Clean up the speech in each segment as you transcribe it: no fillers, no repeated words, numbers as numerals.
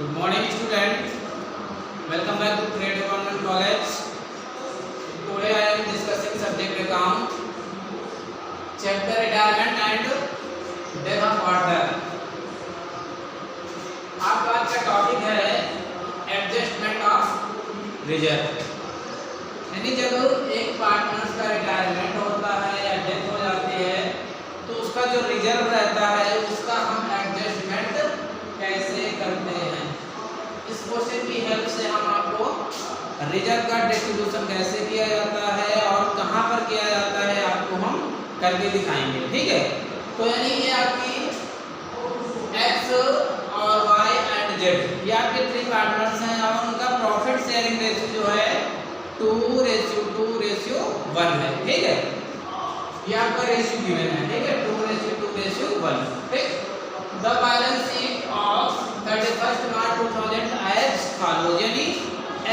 Good morning, student. Welcome back to Creative Government College. Today I am discussing subject account, chapter retirement and death of order. आपका आज का topic है adjustment of reserve, यानी जब एक partners का retirement होता है या डेथ हो जाती है तो उसका जो रिजर्व रहता है उसका हम एडजस्टमेंट कैसे करते हैं। इस क्वेश्चन की हेल्प से हम आपको रिजर्व का डिस्ट्रीब्यूशन कैसे किया जाता है और कहां पर किया जाता है आपको हम करके दिखाएंगे। ठीक है, तो यानी ये आपकी एक्स और वाई एंड जेड ये आपके थ्री पार्टनर्स हैं और उनका प्रॉफिट शेयरिंग रेशियो जो है 2:2:1 है। ठीक है, ये आपका रेशियो गिवन है। ठीक है, 2:2:1। ठीक, the balance sheet of 31 March 2000 as follows, यानी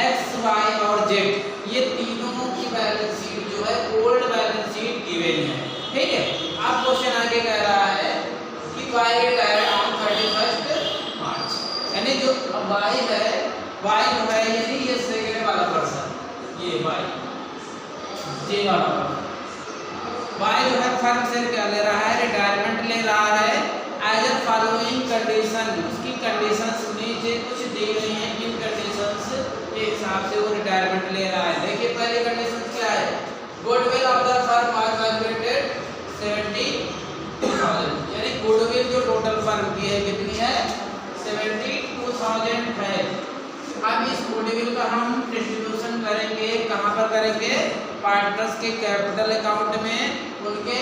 एक्स वाई और जेड ये तीनों की बैलेंस शीट जो है ओल्ड बैलेंस शीट गिवन है। ठीक है, अब क्वेश्चन आगे कह रहा है कि वाई रिटायर्ड ऑन 31 मार्च, यानी जो वाई है, वाई जो है यानी ये सेकंड वाला पर्सन, ये वाई जे वाला वाई जो है फर्म से क्या ले रहा है, रिटायरमेंट ले रहा है एज अ फॉलोइंग कंडीशन। उसकी कंडीशंस नीचे कुछ दी गई हैं, इन कंडीशंस के हिसाब से वो रिटायरमेंट ले रहा है। देखिए पहली कंडीशन क्या है, goodwill of the firm was valuated 72,000, यानी गुडविल जो टोटल फर्म की है कितनी है, 72,000 है। अब इस गुडविल का हम डिस्ट्रीब्यूशन करेंगे, कहां पर करेंगे, पार्टनर्स के कैपिटल अकाउंट में, उनके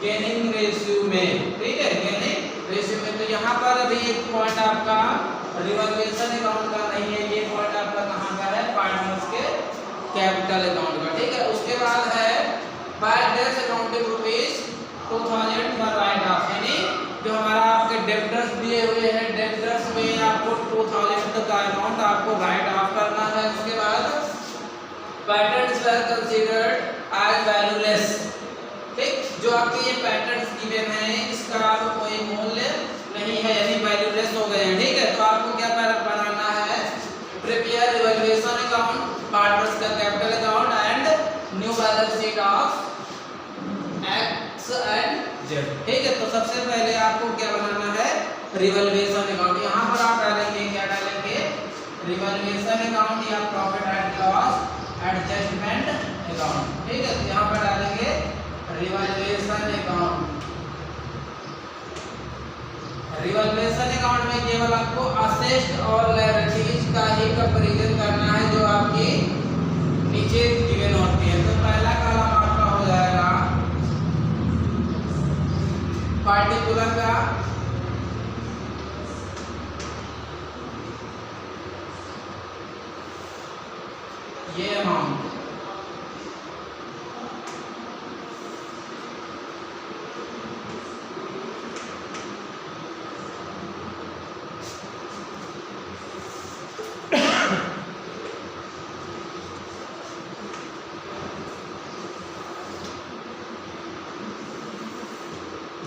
गेनिंग रेशियो में। ठीक है, गेनिंग रेशियो में। तो यहाँ पर अभी एक पॉइंट आपका रिवैल्यूएशन अकाउंट का नहीं है, ये पॉइंट आपका कहाँ का है, पार्टनर्स के कैपिटल अकाउंट का। ठीक है, उसके बाद है बाय डेट्स अकाउंटिंग रुपीज 2000 पर राइट ऑफ, यानी जो हमारा आपके डेब्टर्स दिए हुए हैं, डेब्टर्स में आपको 2000 का अमाउंट आपको राइट ऑफ करना है। उसके बाद पैटर्न्स वर कंसीडर्ड एज वैल्यूलेस। ठीक, जो आपके ये पैटर्न्स गिवन हैं इसका आपको कोई मूल्य नहीं है, यानी वैल्यूलेस हो गए हैं। ठीक है, तो आपको क्या बनाना है, प्रिपेयर रिवैल्यूएशन अकाउंट, पार्टनर्स का capital account and new balance sheet of x and Z. ठीक है, तो सबसे पहले आपको क्या बनाना है, रिवैल्यूएशन अकाउंट। यहाँ पर आप डालेंगे, क्या डालेंगे, रिवैल्यूएशन अकाउंट या profit and loss adjustment account. ठीक है, तो यहाँ पर डालेंगे रिवैल्यूएशन अकाउंट। रिवैल्यूएशन अकाउंट में केवल आपको असेट्स और लायबिलिटीज का ही कंपैरिजन करना है जो आपकी नीचे गिवन होती है। तो पहला कॉलम आपका हो जाएगा पार्टिकुलर का, ये अमाउंट,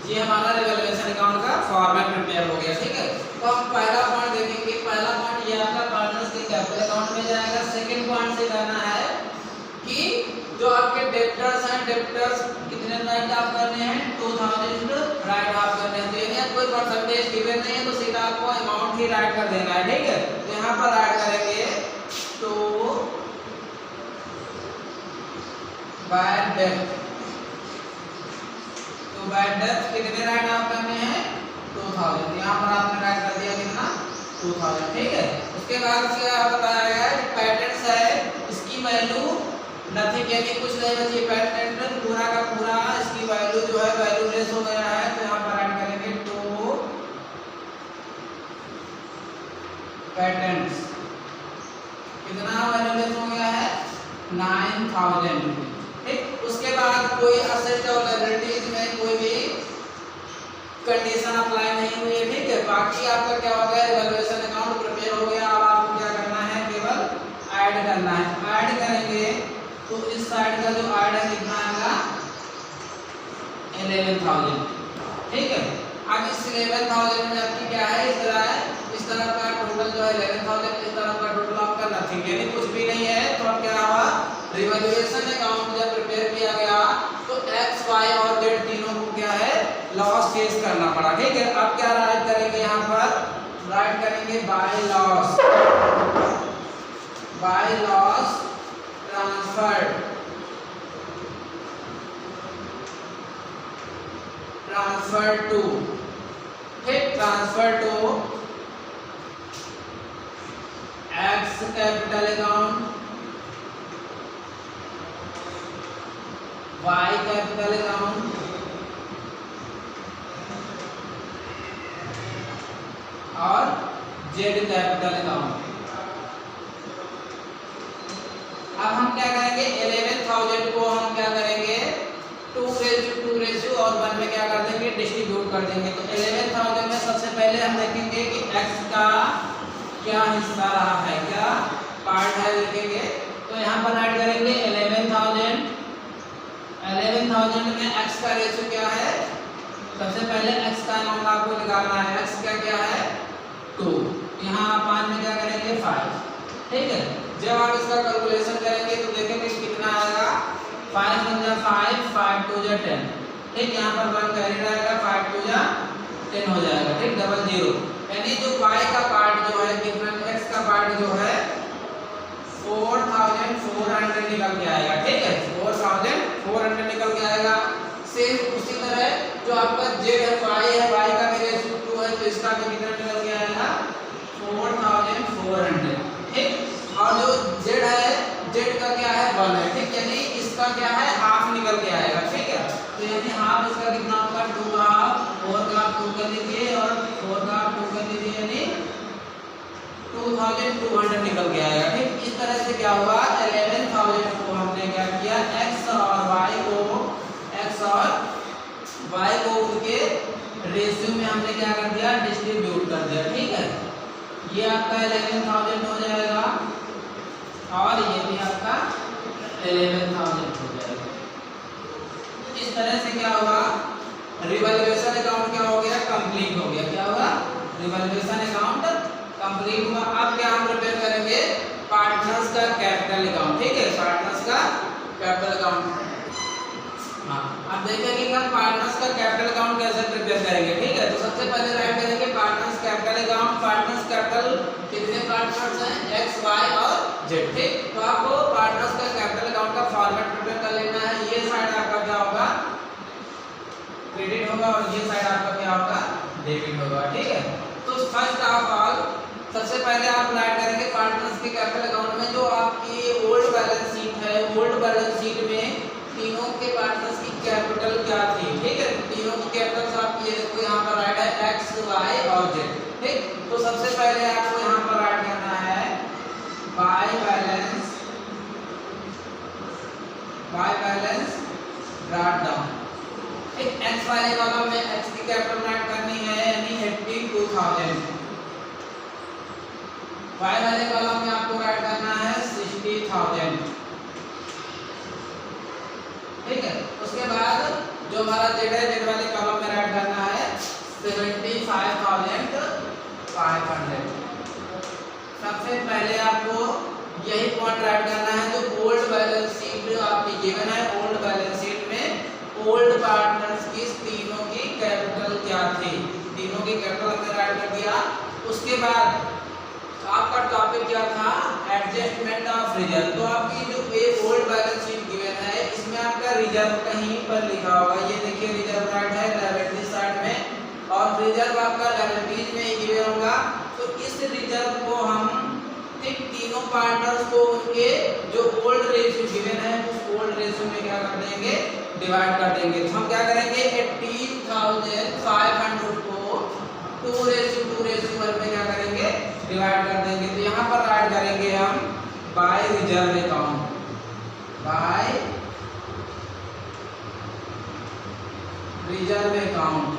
ये हमारा रिवैल्यूएशन अकाउंट का फॉर्मेट प्रिपेयर हो गया। ठीक है, तो हम पहला पॉइंट देखेंगे। पहला पॉइंट ये आपका पार्टनर्स के कैपिटल अकाउंट में जाएगा। सेकंड पॉइंट से कहना है कि जो आपके डेब्टर्स हैं, डेब्टर्स कितने राइट ऑफ करने हैं, 2000 राइट ऑफ करने हैं। तो यानी कोई परसेंटेज गिवन नहीं है तो सीधा आपको अमाउंट ही राइट कर देना है। ठीक है, तो यहाँ पर राइट करेंगे तो बाय डेट, बाय डेथ कितने राइट ऑफ करने हैं, 2000। यहाँ पर आपने राइट कर दिया कितना, 2000। ठीक है, उसके बाद क्या बताया गया है, पैटेंट्स है इसकी वैल्यू नथिंग, यानी कुछ नहीं बची, पैटेंट पूरा का पूरा इसकी वैल्यू जो है वैल्यूलेस हो गया है। तो यहाँ पर राइट करेंगे तो पैटेंट्स कितना वैल्यूलेस हो गया है, 9000। ठीक, उसके बाद कोई असेट और लायबिलिटीज में कोई भी कंडीशन अप्लाई नहीं हुई है। ठीक है, बाकी आपका क्या हो गया, रिवैल्यूएशन अकाउंट प्रिपेयर हो गया। अब आपको क्या करना है, केवल ऐड करना है। ऐड करेंगे तो इस साइड का जो ऐड है कितना आएगा, 11,000। ठीक है, अब इस 11,000 में आपकी क्या है, इस तरह का टोटल टोटल जो है 11,000, इस तरफ का टोटल आपका नथिंग, यानी कुछ भी नहीं है। तो अब क्या हुआ, रिवैल्यूएशन अकाउंट जब प्रिपेयर किया गया तो एक्स वाई और जेड तीनों को क्या है, लॉस फेस करना पड़ा। ठीक है, अब क्या राइट करेंगे, यहाँ पर राइट करेंगे बाय लॉस ट्रांसफर टू, ठीक, transfer to X capital account, Y capital account और जेड कैपिटल अकाउंट। अब हम क्या करेंगे, 11,000 को हम क्या करेंगे 2:2 और 1 में क्या कर देंगे, डिस्ट्रीब्यूट कर देंगे। तो 11,000 में सबसे पहले हम देखेंगे कि x का क्या हिस्सा रहा है, क्या पार्ट है देखेंगे। तो यहाँ पर ऐड करेंगे 11,000 में x का रेशियो क्या है, सबसे पहले x का अमाउंट आपको निकालना है। x क्या है 2, यहाँ 5 में क्या करेंगे 5, ठीक है। जब आप इसका कैलकुलेशन करेंगे तो देखेंगे कितना आएगा, 5 1 जा 5, 5 2 जा 10, ठीक, यहाँ पर 1 कैरी रहेगा, 5 2 जा 10 हो जाएगा, ठीक, 00। यानी जो y का पार्ट जो है कितना, x का पार्ट जो है 4,400 निकल के आएगा, ठीक है, 4,400 निकल के आएगा। सेम उसी तरह जो आपका z है, y का भी रेशियो 2 है, तो इसका भी कितना निकल के आएगा 4,400, ठीक। और जो z है, z का क्या है 1 है, ठीक, यानी इसका क्या है हाफ निकल के आएगा, ठीक है। तो यानी हाफ इसका कितना होगा 2 का हाफ, 4 का हाफ 2 कर लीजिए और 4 का हाफ 2 कर लीजिए, यानी 2,200 निकल के आएगा, ठीक। इस तरह से क्या हुआ, 11,000 को हमने क्या किया, x और y को उनके रेशियो में हमने क्या कर दिया, डिस्ट्रीब्यूट कर दिया, ठीक है। ये आपका 11,000 हो जाएगा और ये भी आपका 11,000 हो जाएगा। इस तरह से क्या होगा, रिवैल्यूएशन अकाउंट क्या हो गया, कंप्लीट हो गया। क्या होगा, रिवैल्यूएशन अकाउंट कंप्लीट हुआ। अब क्या हम प्रिपेयर करेंगे, पार्टनर्स का कैपिटल अकाउंट, ठीक है, पार्टनर्स का कैपिटल अकाउंट। हाँ, अब देखेंगे कि हम पार्टनर्स का कैपिटल अकाउंट कैसे प्रिपेयर करेंगे, ठीक है। तो सबसे पहले राइट करेंगे partners capital account. Partners capital कितने पार्टनर्स हैं, x y और z, ठीक। तो आपको पार्टनर्स का कैपिटल अकाउंट का फॉर्मेट प्रिपेयर कर लेना है। ये साइड आपका क्या होगा, क्रेडिट होगा और ये साइड आपका क्या होगा, डेबिट होगा, ठीक है। तो फर्स्ट ऑफ ऑल सबसे पहले आप राइट करेंगे पार्टनर्स के कैपिटल अकाउंट में जो आपकी ओल्ड बैलेंस शीट है, ओल्ड बैलेंस शीट में तीनों के पार्टनर्स की कैपिटल क्या थी, ठीक है। तीनों की कैपिटल आपकी ये देखो यहाँ पर राइट है x y और z, ठीक। तो सबसे पहले आपको यहाँ पर राइट करना है y बैलेंस ब्रॉट डाउन, ठीक। x वाले कॉलम में x की कैपिटल राइट करनी है, यानी 82,000। y वाले कॉलम में आपको राइट करना है 60,000, ठीक है। उसके बाद जो हमारा जेड है, जेड वाले कॉलम में राइट करना है 75,500। सबसे पहले आपको यही पॉइंट राइट करना है, जो ओल्ड बैलेंस शीट आपकी गिवन है, ओल्ड बैलेंस शीट में ओल्ड पार्टनर्स की तीनों की कैपिटल क्या थी, तीनों की कैपिटल हमने राइट कर दिया। उसके बाद आपका टॉपिक क्या था, एडजस्टमेंट ऑफ रिजर्व। तो आपकी जो एक ओल्ड बैलेंस शीट गिवन है, इसमें आपका रिजर्व कहीं पर लिखा होगा, ये देखिए रिजर्व राइट है लायबिलिटी साइड में और रिजर्व आपका लायबिलिटीज में ही गिवन होगा। तो इस रिजर्व को हम, ठीक, तीनों पार्टनर्स को उनके जो ओल्ड रेशियो गिवन है उस ओल्ड रेशियो में क्या कर देंगे, डिवाइड कर देंगे। तो हम क्या करेंगे 18,500 को 2:1 में क्या करेंगे, डिवाइड कर देंगे। तो यहाँ पर राइट करेंगे हम by reserve account, by reserve account.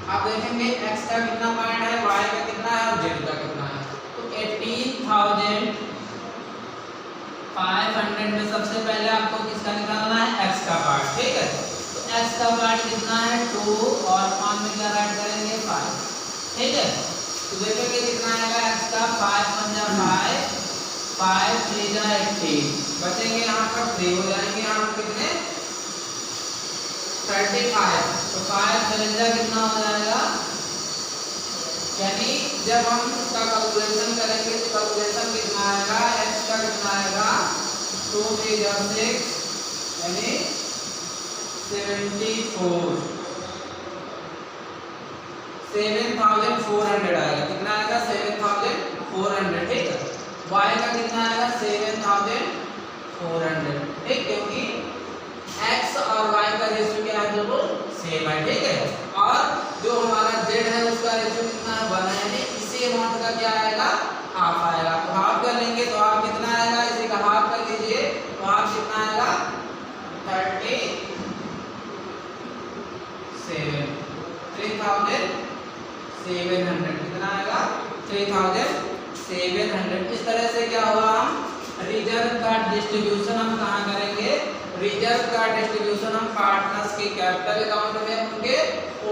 आप देखेंगे x का कितना पार्ट है, y का कितना है और z का कितना है। तो 18,500 में सबसे पहले आपको किसका निकालना है, x का पार्ट, ठीक है। तो x का पार्ट कितना है 2 और 5 में क्या राइट करेंगे 5, ठीक है। तो देखेंगे कितना आएगा x का 5 पंजा 5, 5 3 जा 18, बचेंगे यहाँ पर 3, हो जाएंगे यहाँ पर कितने 35। तो 5 7 जा कितना हो जाएगा, यानी जब हम उसका कैलकुलेशन करेंगे तो कैलकुलेशन कितना आएगा, x का कितना आएगा 2 3 जा 6, यानी 74 7,400 आएगा। कितना आएगा 7,400, ठीक है। y का कितना आएगा 7,400, ठीक, क्योंकि x और y का रेशियो क्या है, दोनों सेम है, ठीक है। और जो हमारा z है उसका रेशियो कितना है 1 है, यानी इसी अमाउंट का क्या आएगा हाफ आएगा। तो हाफ कर लेंगे तो हाफ कितना आएगा, इसी का हाफ कर लीजिए तो हाफ कितना आएगा 3,700, कितना आएगा 3,700। इस तरह से क्या हुआ, हम रिजर्व का डिस्ट्रीब्यूशन हम कहाँ करेंगे, रिजर्व का डिस्ट्रीब्यूशन हम पार्टनर्स के कैपिटल अकाउंट में उनके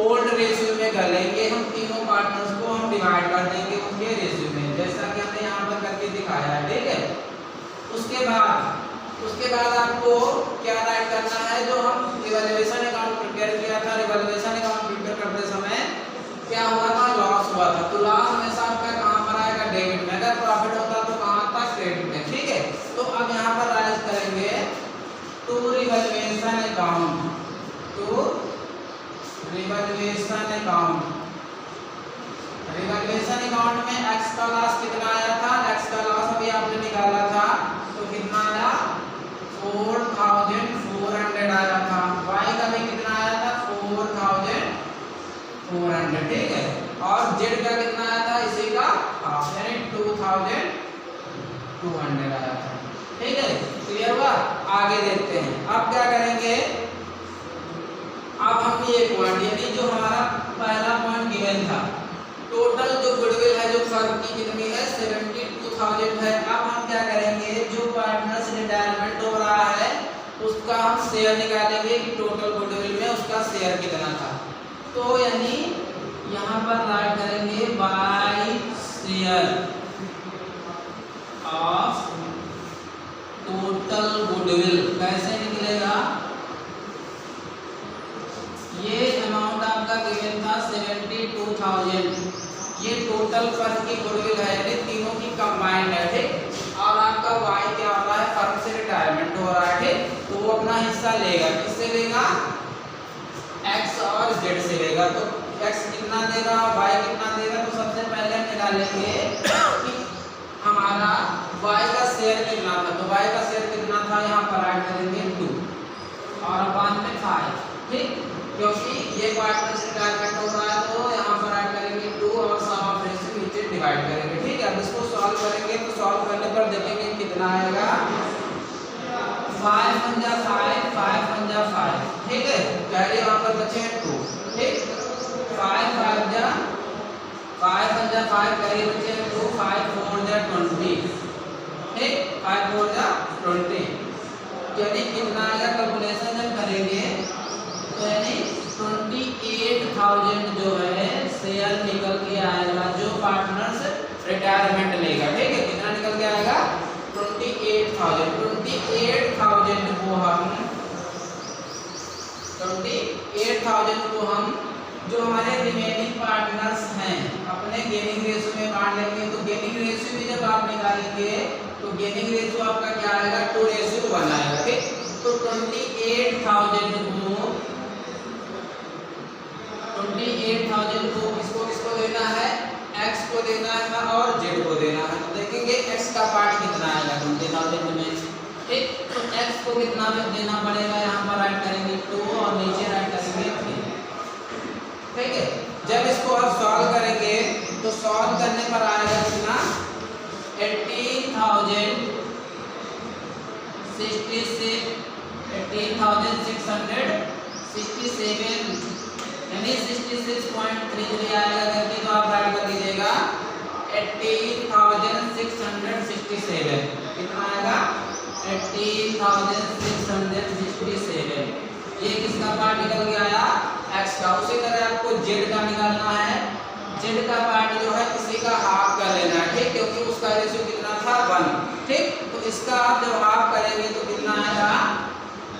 ओल्ड रेशियो में कर लेंगे। हम तीनों पार्टनर्स को हम डिवाइड कर देंगे उनके रेशियो में, जैसा कि हमने यहाँ पर करके दिखाया है, ठीक है। उसके बाद आपको क्या राइट करना है, जो हम रिवैल्यूएशन अकाउंट प्रिपेयर किया था, रिवैल्यूएशन अकाउंट प्रिपेयर करते समय क्या हुआ था, लॉस हुआ था। तो लॉस हमेशा आपका कहाँ पर आएगा, डेबिट में। अगर प्रॉफिट होता तो कहाँ था, क्रेडिट में, ठीक है। तो अब यहाँ पर राइट करेंगे to revaluation account, revaluation account में x का लॉस कितना आया था, x का लॉस अभी आपने निकाला था, तो कितना आया 4,400 आया था। y का भी कितना आया था 4,400, ठीक है। और z का कितना आया था, इसी का हाफ, यानी 2,200 आया था, ठीक है। क्लियर हुआ। आगे देखते हैं, अब क्या करेंगे, अब हम ये पॉइंट, यानी जो हमारा पहला पॉइंट गिवन था, टोटल जो गुडविल है जो फर्म की कितनी है 72,000 है। अब हम क्या करेंगे, जो पार्टनर्स रिटायरमेंट हो रहा है उसका हम शेयर निकालेंगे कि टोटल गुडविल में उसका शेयर कितना था। तो यानी यहाँ पर राइट करेंगे by share of total goodwill. कैसे निकलेगा, ये अमाउंट आपका गिवन था 72,000, ये टोटल फर्म की गुडविल है, यानी तीनों की कंबाइंड है, ठीक। और आपका y क्या हो रहा है, फर्म से रिटायरमेंट हो रहा है, ठीक। तो वो अपना हिस्सा लेगा, किससे लेगा, x और z से लेगा। तो x कितना देगा, y कितना देगा, तो सबसे पहले हम निकालेंगे कि हमारा y का शेयर कितना था। तो y का शेयर कितना था, यहाँ पर ऐड करेंगे 2 और बाद में 5, ठीक, क्योंकि ये पार्टनर्स रिटायरमेंट हो रहा है, तो यहाँ पर ऐड करेंगे 2 और सम ऑफ रेशियो नीचे डिवाइड करेंगे, ठीक है। अब इसको सॉल्व करेंगे, तो सॉल्व करने पर देखेंगे कितना आएगा, 5 पंजा 5, 5 पंजा 5, ठीक है। कैरी वहाँ पर बचे हैं 2, ठीक। 5 पंजा 5 कैरी बचे हैं 2, 5 4 जा 20, ठीक, 5 4 जा 20, यानी कितना आएगा, कैलकुलेशन जब करेंगे तो यानी 28,000 जो है शेयर निकल के आएगा, जो पार्टनर्स रिटायरमेंट लेगा, ठीक है। कितना निकल के आएगा 28,000 को हम जो हमारे रिमेनिंग पार्टनर्स हैं अपने गेनिंग रेशियो में बांट लेंगे। तो गेनिंग रेशियो भी जब आप निकालेंगे तो गेनिंग रेशियो आपका क्या आएगा, 2:1 आएगा, ठीक। तो 28,000 को किसको देना है, x को देना है और z को देना है। तो देखेंगे x का पार्ट कितना आएगा 20,000 में, ठीक। तो x को कितना देना पड़ेगा, यहाँ पर ऐड करेंगे 2 और नीचे ऐड करेंगे 3, ठीक है। जब इसको आप सॉल्व करेंगे तो सॉल्व करने पर आएगा कितना 18,667 यानी 66.33 आएगा करके, तो आप ऐड कर लीजिएगा 18,667, कितना आएगा 18,667। ये किसका पार्ट निकल के आया, x का। उसी तरह आपको z का निकालना है, z का पार्ट जो है किसी का हाफ कर लेना है, ठीक, क्योंकि उसका रेशियो कितना था 1। ठीक, तो इसका आप जब हाफ करेंगे तो कितना आएगा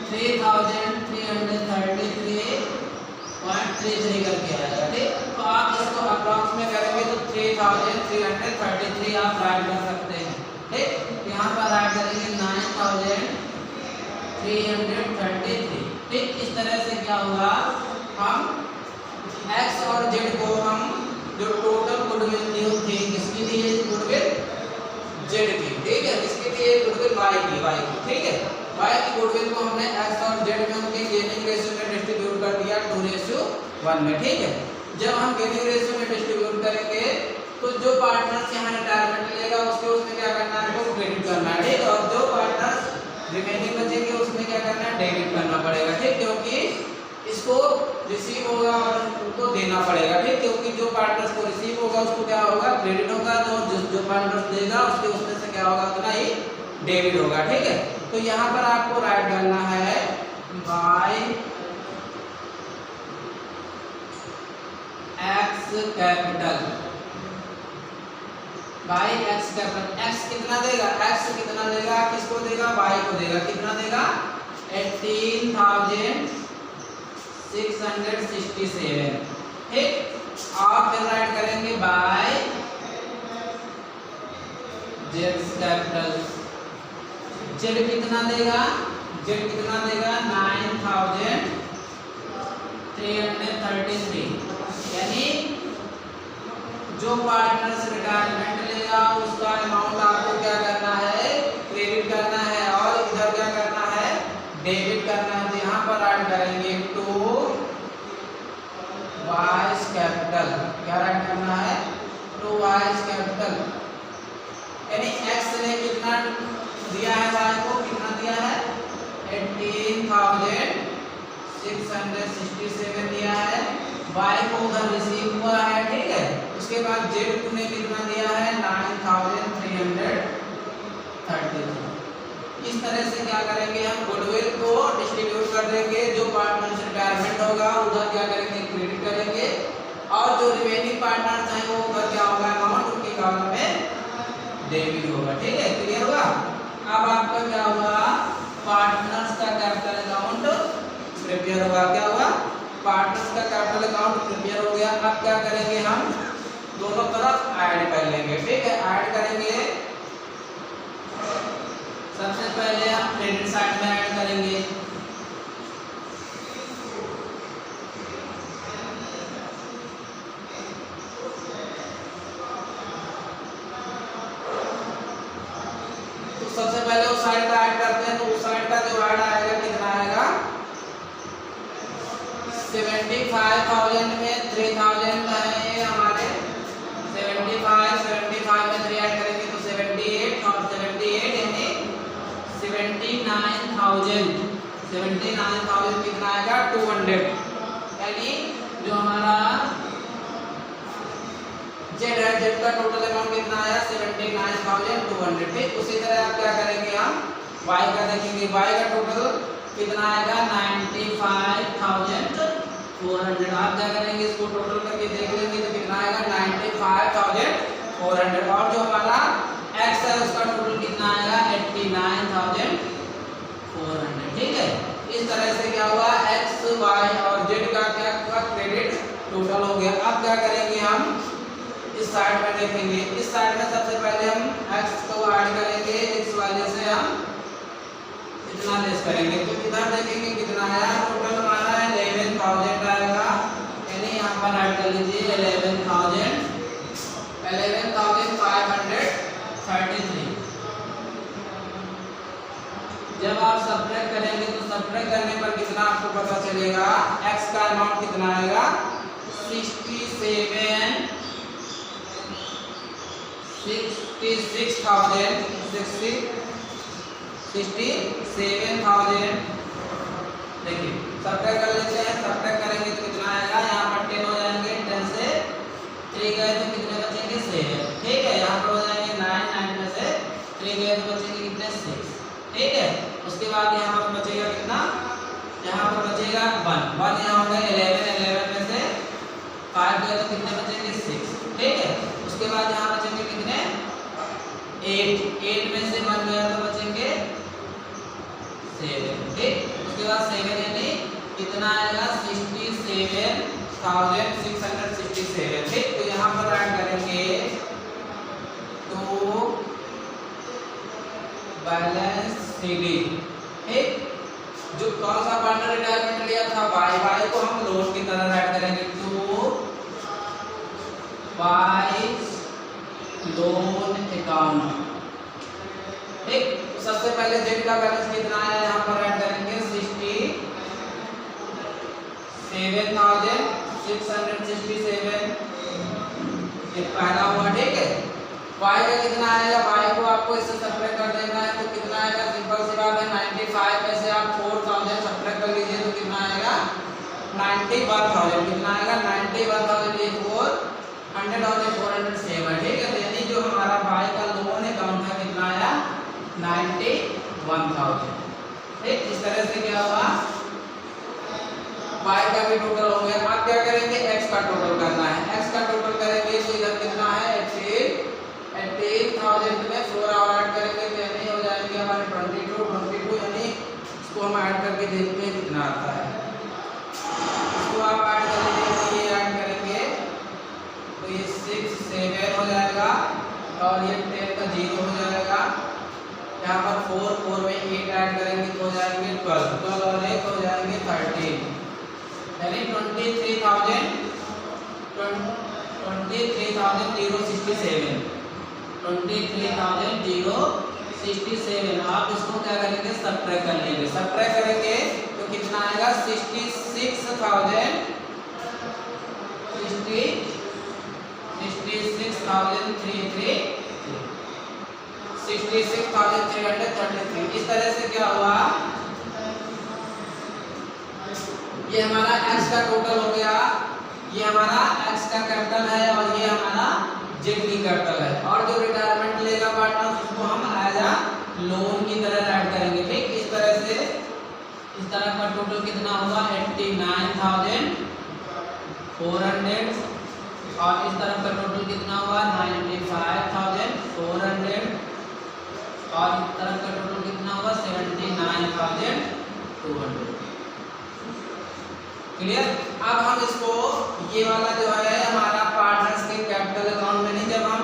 3333.33 करके आएगा। ठीक, तो आप इसको अप्रॉक्स में करेंगे तो 3333 आप राइट कर सकते हैं। ठीक, यहाँ पर राइट करेंगे 9333। ठीक, इस तरह से क्या होगा, हम x और z को हम जो टोटल गुडविल थी किसकी थी, गुडविल z की। ठीक है, किसकी थी, गुडविल y की। ठीक है, y की गुडविल को हमने x और z में उनके गेनिंग रेशियो में डिस्ट्रीब्यूट कर दिया 2:1 में। ठीक है, जब हम गेनिंग रेशियो में डिस्ट्रीब्यूट करेंगे तो जो पार्टनर्स यहाँ रिटायरमेंट लेगा उसमें क्या करना है, वो क्रेडिट करना है। ठीक, और जो पार्टनर्स रिमेनिंग बचेंगे उसमें क्या करना है, डेबिट करना पड़ेगा। ठीक, क्योंकि इसको रिसीव होगा और उनको देना पड़ेगा। ठीक, क्योंकि जो पार्टनर्स को रिसीव होगा उसको क्या होगा, क्रेडिट होगा, तो जो पार्टनर्स देगा उसके उसमें से क्या होगा, उतना ही डेबिट होगा। ठीक है, तो यहाँ पर आपको राइट करना है by X capital, by X capital. X कितना देगा, एक्स कितना देगा, किसको देगा, वाई को देगा। कितना देगा, 18,667। ठीक, आप फिर राइट करेंगे बाय जेड कैपिटल। जेड कितना देगा, जेड कितना देगा 9333। यानी जो पार्टनर्स रिटायरमेंट लेगा उसका अमाउंट आपको क्या करना है, क्रेडिट करना है, और इधर क्या करना है, डेबिट करना है। तो यहाँ पर ऐड करेंगे टू वाइज कैपिटल। क्या ऐड करना है, टू वाइज कैपिटल। यानी एक्स ने कितना दिया है, वाई को कितना दिया है, 18,667 दिया है। वाई को उधर रिसीव हुआ है। ठीक है, उसके बाद जेड ने कितना दिया है, 9333। इस तरह से क्या करेंगे, हम गुडविल को डिस्ट्रीब्यूट कर देंगे। जो पार्टनर्स रिटायरमेंट होगा उधर क्या करेंगे, क्रेडिट करेंगे, और जो रिमेनिंग पार्टनर्स हैं वो उधर क्या होगा, अमाउंट उनके अकाउंट में डेबिट होगा। ठीक है, क्लियर होगा। अब आपका क्या होगा, पार्टनर्स का कैपिटल अकाउंट प्रिपेयर होगा। क्या होगा, पार्टनर्स का कैपिटल अकाउंट प्रिपेयर हो गया। अब क्या करेंगे, हम दोनों तरफ ऐड कर लेंगे। ठीक है, ऐड करेंगे, सबसे पहले हम क्रेडिट साइड में ऐड करेंगे। तो सबसे पहले उस साइड का ऐड करते हैं। तो उस साइड का जो ऐड आएगा कितना आएगा, 75,000 में 3,000 है ये हमारे, 75 में 3 ऐड करेंगे तो 78, और 78 यानी 79,000 कितना आएगा 200। यानी जो हमारा जेड है, जेड का टोटल अमाउंट कितना आया 79,200। ठीक, उसी तरह आप क्या करेंगे, हम वाई का देखेंगे। वाई का टोटल कितना आएगा 95,400। आप क्या करेंगे, इसको टोटल करके देख लेंगे तो कितना आएगा 95,400। और जो हमारा एक्स है उसका टोटल कितना आएगा 89,400। ठीक है, इस तरह से क्या हुआ, एक्स वाई और जेड का क्या हुआ, क्रेडिट टोटल हो गया। अब क्या करेंगे, हम इस साइड में देखेंगे। इस साइड में सबसे पहले हम एक्स को ऐड करेंगे, एक्स वाले से हम इतना लेस करेंगे। तो इधर देखेंगे कितना आया, टोटल हमारा 11,000 आएगा। यानी यहाँ पर ऐड कर लीजिए 11,533। जब आप सब्ट्रैक्ट करेंगे तो सब्ट्रैक्ट करने पर कितना आपको पता चलेगा, x का अमाउंट कितना आएगा 66,000 देखिए सब्ट्रैक्ट कर लेते हैं। सब्ट्रैक्ट करेंगे तो कितना आएगा, यहाँ पर 10 हो जाएंगे, 10 से 3 गए तो कितने बचेंगे 7। ठीक है, यहाँ पर हो जाएंगे 9 में से 3 गए तो बचेंगे कितने 6। ठीक है, उसके बाद यहाँ पर बचेगा कितना, यहाँ पर बचेगा 1 यहाँ हो गया 11 में से 5 गए तो कितने बचेंगे 6। ठीक है, उसके बाद यहाँ बचेंगे कितने 8 में से 1 गया तो बचेंगे 7, ठीक। उसके बाद 7 यानी कितना आएगा 67,667, ठीक। तो यहाँ पर ऐड करेंगे तो बैलेंस सीडी, ठीक। जो कौन सा पार्टनर रिटायरमेंट लिया था वाई को हम लोन की तरह ऐड करेंगे टू वाई लोन अकाउंट, ठीक। तो सबसे पहले जेड का बैलेंस कितना है यहाँ पर ऐड करेंगे 67,667, ये पहला हुआ, ठीक है। y का कितना आएगा, y को आपको इससे सब्ट्रैक्ट कर देना है तो कितना आएगा, सिंपल सी बात है 95 में से आप 4000 सब्ट्रैक्ट कर लीजिए तो कितना आएगा 91,000, कितना आएगा 91,004 100,407, ठीक है। तो यानी जो हमारा y का लोन अकाउंट है कितना आया 91,000, ठीक। इस तरह से क्या हुआ y का भी टोटल हो गया। अब क्या करेंगे x का टोटल करना है, x का टोटल करेंगे तो इधर कितना है 18,000 में 4 और ऐड करेंगे तो यानी हो जाएंगे हमारे 22 यानी इसको हम ऐड करके देखते हैं कितना आता है। इसको आप ऐड कर लीजिए, ये ऐड करेंगे तो ये 6 7 हो जाएगा और ये 10 का 0 हो जाएगा। यहाँ पर 4 में 8 ऐड करेंगे तो हो जाएंगे 12 और 1 हो जाएंगे 13, यानी 23,067। आप इसको क्या करेंगे सब्ट्रैक्ट कर लेंगे, सब्ट्रैक्ट करेंगे तो कितना आएगा 66,333। इस तरह से क्या हुआ, ये हमारा x का टोटल हो गया, ये हमारा x का कैपिटल है और ये हमारा z की कैपिटल है। और जो रिटायरमेंट लेगा पार्टनर उसको हम एज अ लोन की तरह ऐड करेंगे, ठीक। इस तरह से इस तरह का टोटल कितना हुआ 89,400 और इस तरफ का टोटल कितना हुआ 95,400 और इस तरफ का टोटल कितना हुआ 79,200, क्लियर। अब हम इसको ये वाला जो है हमारा पार्टनर्स के कैपिटल अकाउंट में नहीं, जब हम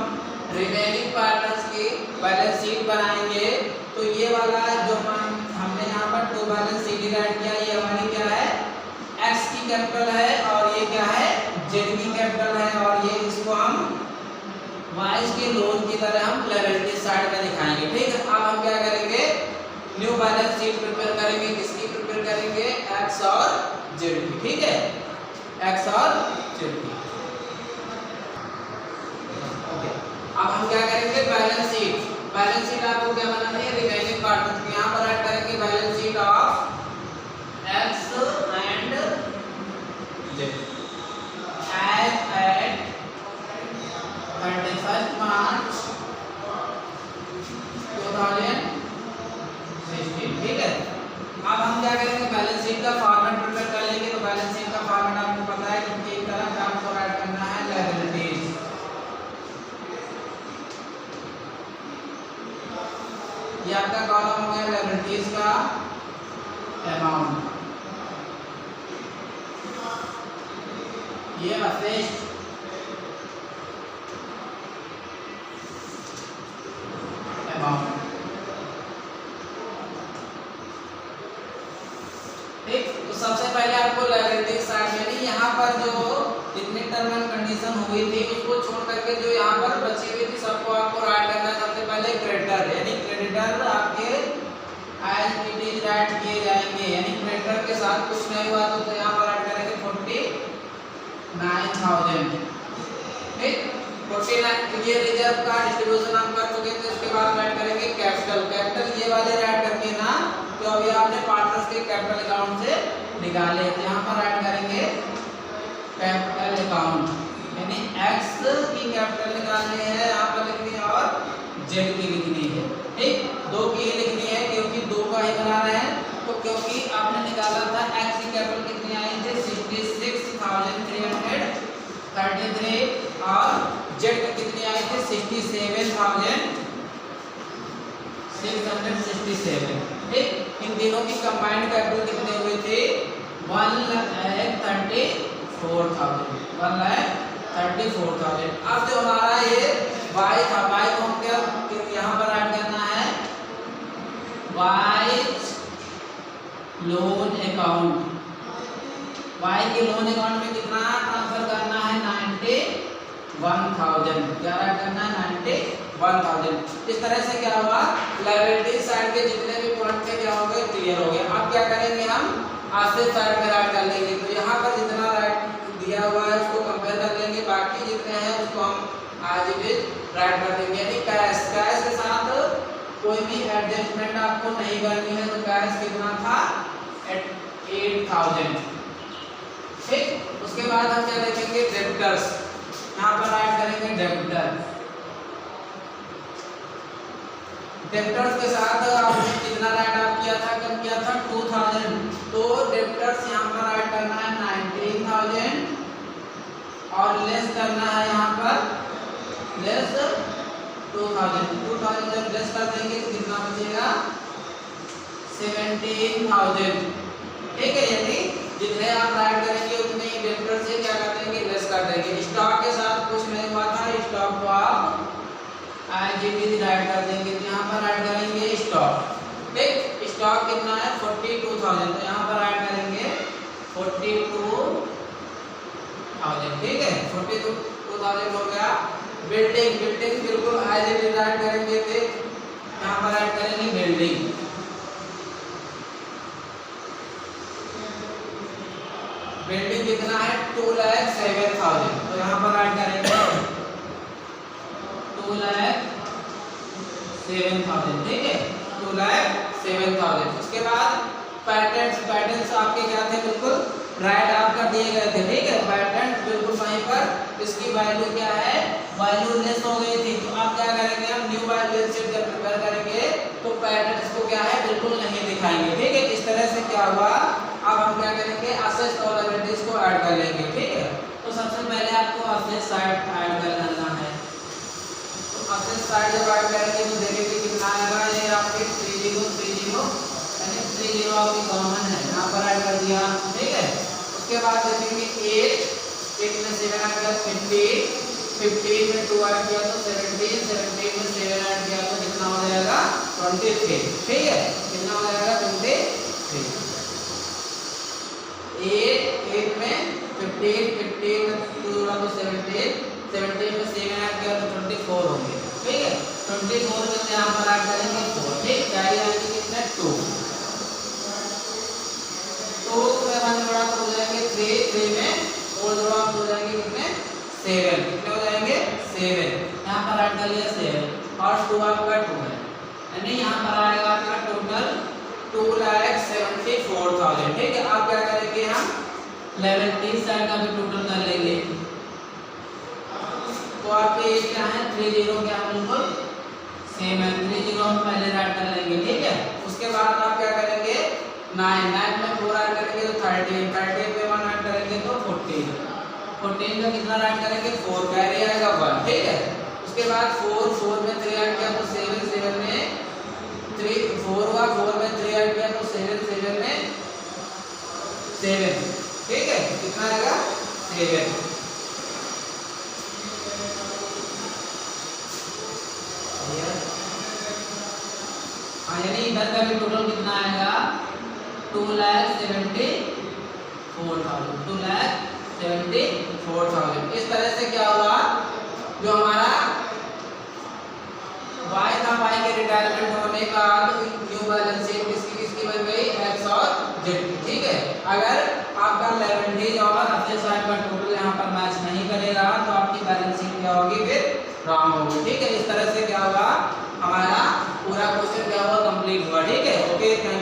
रिमेनिंग पार्टनर्स की बैलेंस शीट बनाएंगे तो ये वाला जो हमने यहाँ पर टू बैलेंस शीट ऐड किया, ये हमारी क्या है x की कैपिटल है और ये क्या है z की कैपिटल है और ये इसको हम y के लोन की तरह हम लायबिलिटी साइड में दिखाएंगे, ठीक है। अब हम क्या करेंगे न्यू बैलेंस शीट प्रिपेयर करेंगे, किसकी प्रिपेयर करेंगे x और z की, ठीक है, x और z की। अब हम क्या करेंगे बैलेंस शीट आपको क्या बनानी है रिमेनिंग पार्टनर्स की। यहाँ पर ऐड करेंगे balance sheet of x and z as at 31 March 2016, ठीक है। अब हम क्या करेंगे बैलेंस शीट का फॉर्मेट प्रिपेयर कर लेंगे। तो बैलेंस शीट का फॉर्मेट आपको पता है कि एक तरह का आपको ऐड करना है लायबिलिटीज, ये आपका कॉलम हो गया लायबिलिटीज का अमाउंट, ये असेस्ट अमाउंट, ठीक। तो सबसे पहले आपको लायबिलिटी साइड यानी यहाँ पर जो जितनी टर्म एंड कंडीशन हुई थी उसको छोड़ करके जो यहाँ पर बची हुई थी सबको आपको ऐड करना है। सबसे पहले क्रेडिटर यानी क्रेडिटर आपके एज इट इज ऐड किए जाएंगे, यानी क्रेडिटर के साथ कुछ नहीं हुआ तो यहाँ पर ऐड करेंगे 49,000, ठीक। 49 ये रिजर्व का डिस्ट्रीब्यूशन हम कर चुके थे। उसके बाद ऐड करेंगे कैपिटल ये वाले ऐड करके ना तो अभी आपने पार्टनर्स के कैपिटल अकाउंट से निकाले थे, यहाँ पर ऐड करेंगे कैपिटल अकाउंट यानी x की कैपिटल निकालनी है यहाँ पर लिखनी है और z की लिखनी है, ठीक। दो की ही लिखनी है क्योंकि दो का ही बना रहे हैं। तो क्योंकि आपने निकाला था x की कैपिटल कितनी आई थी 66,333 और z की कितनी आई थी 67,400, 27। ठीक, इन तीनों की कंबाइंड कैपिटल कितने हुए थे? 1,34,000। 1,34,000। अब जो हमारा ये y था, y को हम क्या यहाँ पर ऐड करना है? y loan account. y के लोन अकाउंट में कितना ट्रांसफर करना है? 91,000। क्या ऐड करना है? 91,000। इस तरह से क्या हुआ, लायबिलिटी साइड के जितने भी पॉइंट थे क्या हो गए? क्लियर हो गए। अब क्या करेंगे हम? एसेट साइड में ऐड कर लेंगे। तो यहाँ पर जितना राइट दिया हुआ है उसको कंपेयर कर लेंगे, बाकी जितने हैं उसको हम आज भी राइट कर देंगे। यानी कैश के साथ कोई भी एडजस्टमेंट आपको नहीं करनी है। तो कैश कितना था? 8,000। ठीक, उसके बाद हम क्या देखेंगे? डेब्टर्स। यहाँ पर ऐड करेंगे डेब्टर। डेब्टर्स के साथ आपने कितना राइट आप किया था? कम किया था 2,000। तो डेब्टर्स यहाँ पर ऐड करना है 19,000 और लेस करना है यहाँ पर लेस 2,000। 2,000 जब लेस कर देंगे तो कितना बचेगा? 17,000। ठीक है, यानी जितने आप राइट करेंगे उतने ही डेब्टर से क्या कर देंगे? लेस कर देंगे। स्टॉक के साथ कुछ नहीं हुआ था, स्टॉक को आप आज भी राइट कर देंगे। तो यहाँ पर ऐड करेंगे स्टॉक। ठीक, स्टॉक कितना है? 42,000। तो यहाँ पर ऐड करेंगे 42,000। ठीक है, 42,000 हो गया। बिल्डिंग बिल्कुल आज भी राइट करेंगे थे, यहाँ पर ऐड करेंगे बिल्डिंग। बिल्डिंग कितना है? 2,07,000। तो यहाँ पर ऐड करेंगे 2,07,000। ठीक है, 2,07,000। उसके बाद पैटर्न्स आपके क्या थे? बिल्कुल राइट आपका दिए गए थे। ठीक है, पैटर्न बिल्कुल वहीं पर इसकी वैल्यू क्या है? वैल्यू लेस हो गई थी। तो आप क्या करेंगे? हम न्यू बैलेंस शीट जब प्रिपेयर करेंगे तो पैटर्न्स को क्या है? बिल्कुल नहीं दिखाएंगे। ठीक है, इस तरह से क्या हुआ? अब हम क्या करेंगे? असेट्स और लायबिलिटीज को ऐड कर लेंगे। ठीक है, तो सबसे पहले आपको असेट्स साइड ऐड कर लेना है। तो असेट्स साइड जब ऐड करेंगे तो देखेंगे कितना आएगा? ये आपके 3030 यानी 30 आपकी कॉमन है, यहाँ पर ऐड कर दिया। ठीक है, उसके बाद देखेंगे 8 में 7 ऐड किया 15 में 2 ऐड किया तो 17 में 7 ऐड किया तो कितना हो जाएगा? 23। ठीक है, कितना हो जाएगा? 23। 8 में 15 में 2 जोड़ा तो 17 में 7 ऐड किया तो 24 होंगे। ठीक है, 24 में यहाँ पर ऐड करेंगे 4। ठीक, कैरी आएगी कितने? 2 में 1 जोड़ा तो हो जाएंगे 3 में 4 जोड़ा हो जाएंगे कितने? 7। कितने हो जाएंगे? 7। यहाँ पर ऐड कर लिया 7 और 2 आपका 2 है, यानी यहाँ पर आएगा आपका टोटल 2,74,000। ठीक है, आप क्या करेंगे? हम लायबिलिटी साइड का भी टोटल कर लेंगे। तो आपके ये क्या है? 30 क्या बिल्कुल सेम है। 30 हम पहले ऐड कर लेंगे। ठीक है, उसके बाद आप क्या करेंगे? 9 में 4 ऐड करेंगे तो 13 में 1 ऐड करेंगे तो 14 का कितना ऐड करेंगे? 4। कैरी आएगा 1। ठीक है, उसके बाद 4 में 3 ऐड किया तो 7 में 3 4 हुआ, 4 में 3 ऐड किया तो 7 में 7। ठीक है, कितना आएगा? 7। यानी इधर का भी टोटल कितना आएगा? 2,74,000। इस तरह से क्या हुआ? जो हमारा y था, y के रिटायरमेंट होने के बाद न्यू बैलेंस शीट किसकी बन गई? x और z। ठीक है, अगर आपका लायबिलिटीज और असेट साइड का टोटल यहाँ पर मैच नहीं करेगा तो आपकी बैलेंस शीट क्या होगी? फिर रॉन्ग होगी। ठीक है, इस तरह से क्या होगा? हमारा पूरा क्वेश्चन क्या हुआ? कंप्लीट हुआ। ठीक है, ओके, थैंक यू।